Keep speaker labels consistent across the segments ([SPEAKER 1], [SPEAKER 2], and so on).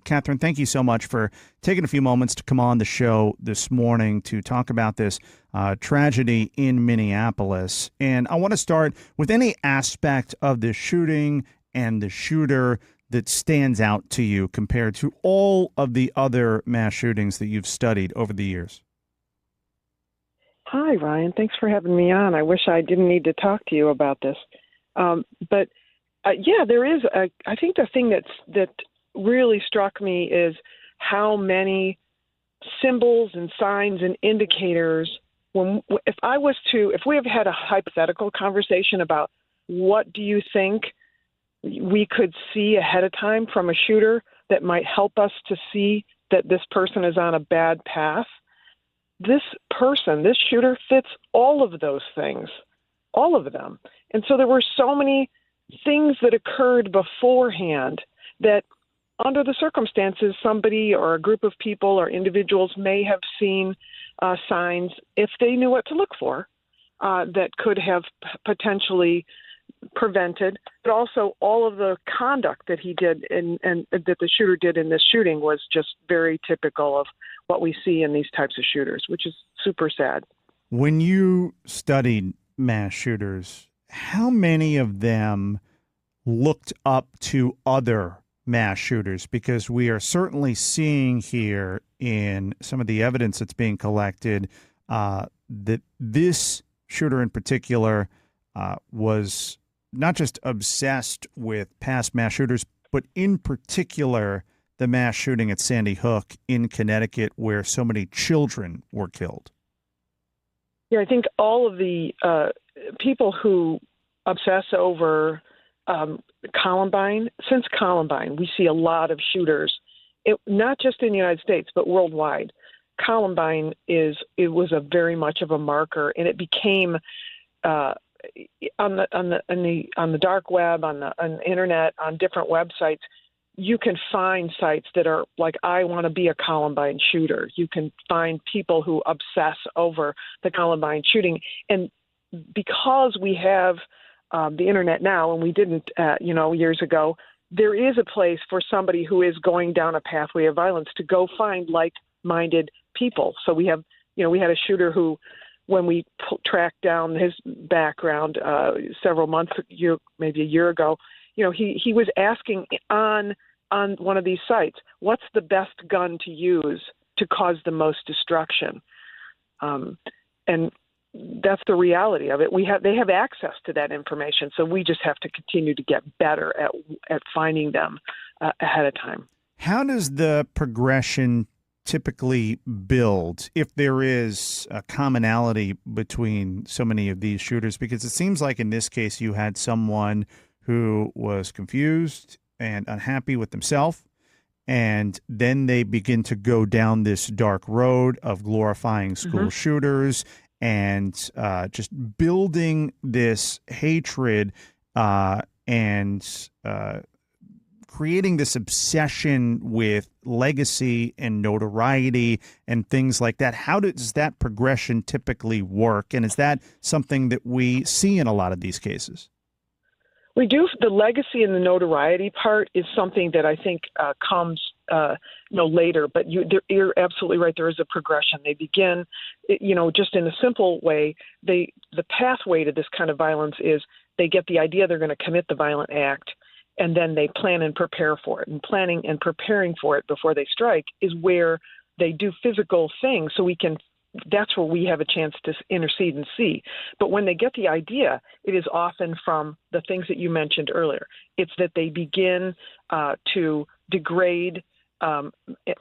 [SPEAKER 1] Katherine, thank you so much for taking a few moments to come on the show this morning to talk about this tragedy in Minneapolis. And I want to start with any aspect of the shooting and the shooter that stands out to you compared to all of the other mass shootings that you've studied over the years.
[SPEAKER 2] Hi, Ryan. Thanks for having me on. I wish I didn't need to talk to you about this. There is. I think the thing that really struck me is how many symbols and signs and indicators. If we have had a hypothetical conversation about what do you think we could see ahead of time from a shooter that might help us to see that this person is on a bad path, this shooter fits all of those things, all of them. And so there were so many things that occurred beforehand that under the circumstances, somebody or a group of people or individuals may have seen signs, if they knew what to look for, that could have potentially prevented. But also all of the conduct that he did and that the shooter did in this shooting was just very typical of what we see in these types of shooters, which is super sad.
[SPEAKER 1] When you studied mass shooters, how many of them looked up to other mass shooters? Because we are certainly seeing here in some of the evidence that's being collected that this shooter in particular was not just obsessed with past mass shooters, but in particular the mass shooting at Sandy Hook in Connecticut where so many children were killed.
[SPEAKER 2] Yeah, I think all of the people who obsess over Columbine, since Columbine, we see a lot of shooters, not just in the United States, but worldwide. Columbine was a very much of a marker, and it became on the dark web, on the internet, on different websites. You can find sites that are like, I want to be a Columbine shooter. You can find people who obsess over the Columbine shooting. And because we have the internet now, and we didn't, years ago, there is a place for somebody who is going down a pathway of violence to go find like-minded people. So we have, we had a shooter who, when we tracked down his background several months, maybe a year ago, he was asking on one of these sites, what's the best gun to use to cause the most destruction? And that's the reality of it. They have access to that information, so we just have to continue to get better at finding them ahead of time.
[SPEAKER 1] How does the progression typically build if there is a commonality between so many of these shooters? Because it seems like in this case you had someone who was confused and unhappy with themselves, and then they begin to go down this dark road of glorifying school shooters and just building this hatred and creating this obsession with legacy and notoriety and things like that. How does that progression typically work? And is that something that we see in a lot of these cases?
[SPEAKER 2] We do. The legacy and the notoriety part is something that I think comes later. But you're absolutely right. There is a progression. They begin, just in a simple way. The pathway to this kind of violence is they get the idea they're going to commit the violent act, and then they plan and prepare for it. And planning and preparing for it before they strike is where they do physical things. So that's where we have a chance to intercede and see. But when they get the idea, it is often from the things that you mentioned earlier. It's that they begin to degrade from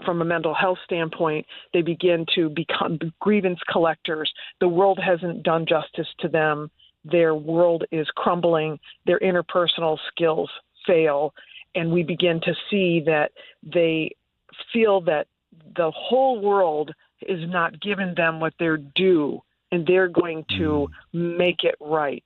[SPEAKER 2] a mental health standpoint. They begin to become grievance collectors. The world hasn't done justice to them. Their world is crumbling. Their interpersonal skills fail. And we begin to see that they feel that the whole world is not giving them what they're due, and they're going to make it right.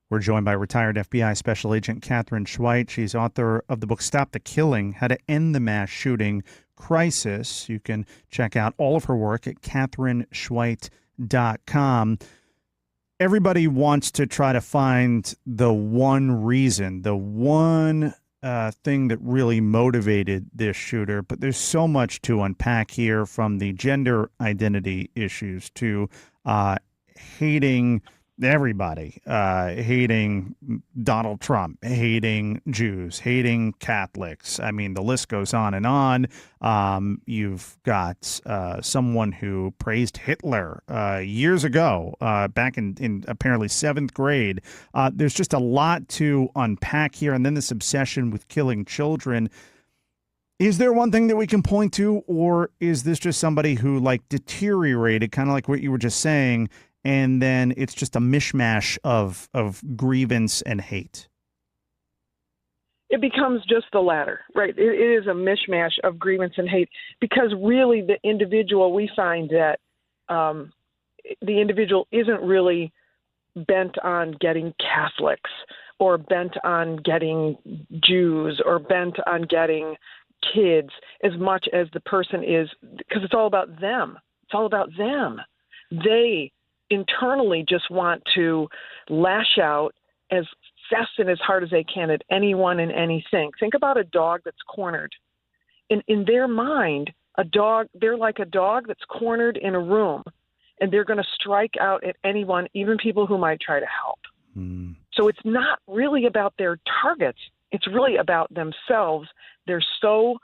[SPEAKER 1] We're joined by retired FBI Special Agent Katherine Schweit. She's author of the book Stop the Killing, How to End the Mass Shooting Crisis. You can check out all of her work at katherineschweit.com. Everybody wants to try to find the one reason, the one thing that really motivated this shooter, but there's so much to unpack here, from the gender identity issues to hating everybody, hating Donald Trump, hating Jews, hating Catholics. I mean, the list goes on and on. You've got someone who praised Hitler years ago, back in apparently seventh grade. There's just a lot to unpack here. And then this obsession with killing children. Is there one thing that we can point to, or is this just somebody who like deteriorated, kind of like what you were just saying, and then it's just a mishmash of grievance and hate?
[SPEAKER 2] It becomes just the latter, right? It is a mishmash of grievance and hate, because really the individual, we find that the individual isn't really bent on getting Catholics or bent on getting Jews or bent on getting kids as much as the person is, because it's all about them. It's all about them. They internally just want to lash out as fast and as hard as they can at anyone and anything. Think about a dog that's cornered. In their mind, they're like a dog that's cornered in a room, and they're going to strike out at anyone, even people who might try to help. So it's not really about their targets. It's really about themselves. They're so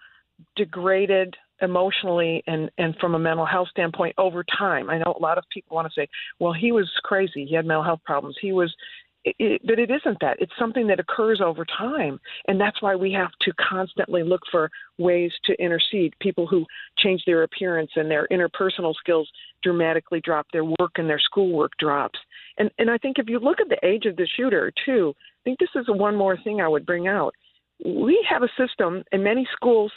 [SPEAKER 2] degraded emotionally and from a mental health standpoint over time. I know a lot of people want to say, well, he was crazy. He had mental health problems. But it isn't that. It's something that occurs over time. And that's why we have to constantly look for ways to intercede. People who change their appearance and their interpersonal skills dramatically drop, their work and their schoolwork drops. And I think if you look at the age of the shooter, too, I think this is one more thing I would bring out. We have a system in many schools.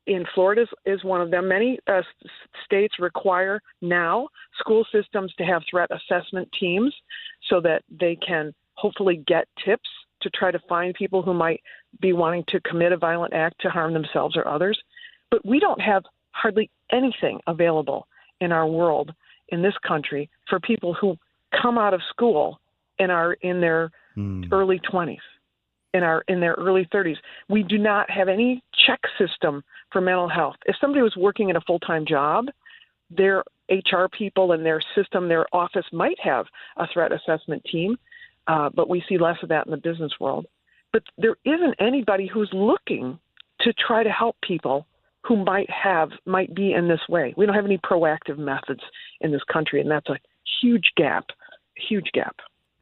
[SPEAKER 2] In Florida is one of them. Many states require now school systems to have threat assessment teams so that they can hopefully get tips to try to find people who might be wanting to commit a violent act to harm themselves or others. But we don't have hardly anything available in our world, in this country, for people who come out of school and are in their early 20s. In their early 30s. We do not have any check system for mental health. If somebody was working in a full-time job, their HR people and their system, their office might have a threat assessment team, but we see less of that in the business world. But there isn't anybody who's looking to try to help people who might be in this way. We don't have any proactive methods in this country, and that's a huge gap.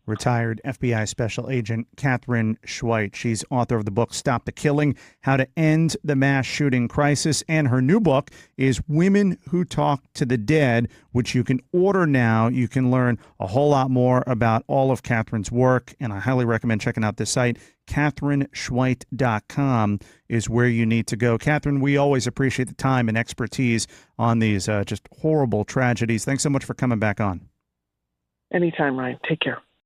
[SPEAKER 1] Retired FBI Special Agent Katherine Schweit. She's author of the book Stop the Killing, How to End the Mass Shooting Crisis. And her new book is Women Who Talk to the Dead, which you can order now. You can learn a whole lot more about all of Katherine's work, and I highly recommend checking out this site. KatherineSchweit.com is where you need to go. Katherine, we always appreciate the time and expertise on these just horrible tragedies. Thanks so much for coming back on.
[SPEAKER 2] Anytime, Ryan. Take care.